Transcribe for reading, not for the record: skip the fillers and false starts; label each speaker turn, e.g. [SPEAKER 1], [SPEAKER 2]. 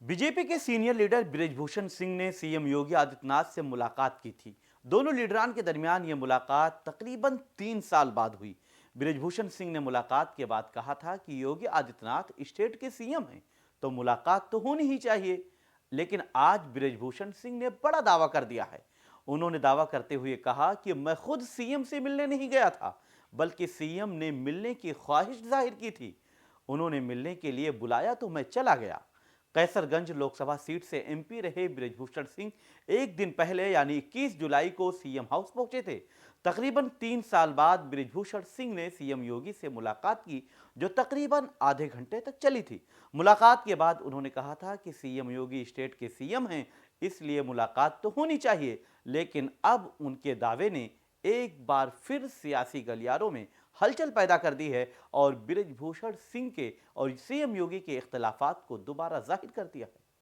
[SPEAKER 1] BJP के senior leader Brijbhushan Singh ने CM Yogi Adityanath से मुलाकात की थी। दोनों लीडरान के दरमियान यह मुलाकात तकरीबन 3 साल बाद हुई। बृजभूषण सिंह ने मुलाकात के बाद कहा था कि योगी आदित्यनाथ स्टेट के सीएम हैं, तो मुलाकात तो होनी ही चाहिए। लेकिन आज बृजभूषण सिंह ने बड़ा दावा कर दिया है। उन्होंने दावा करते हुए कहा कि मैं खुद सीएम से मिलने नहीं गया था, बल्कि सीएम ने मिलने की ख्वाहिश जाहिर की थी। उन्होंने मिलने के लिए बुलाया तो मैं चला गया। कैसरगंज लोकसभा सीट से एमपी रहे बृजभूषण सिंह एक दिन पहले यानी 21 जुलाई को सीएम हाउस पहुंचे थे। तकरीबन 3 साल बाद बृजभूषण सिंह ने सीएम योगी से मुलाकात की, जो तकरीबन आधे घंटे तक चली थी। मुलाकात के बाद उन्होंने कहा था कि सीएम योगी स्टेट के सीएम हैं, इसलिए मुलाकात तो होनी चाहिए। लेकिन अब उनके दावे ने एक बार फिर सियासी गलियारों में हलचल पैदा कर दी है और बृजभूषण सिंह के और सीएम योगी के इख्तलाफात को दोबारा जाहिर कर दिया है।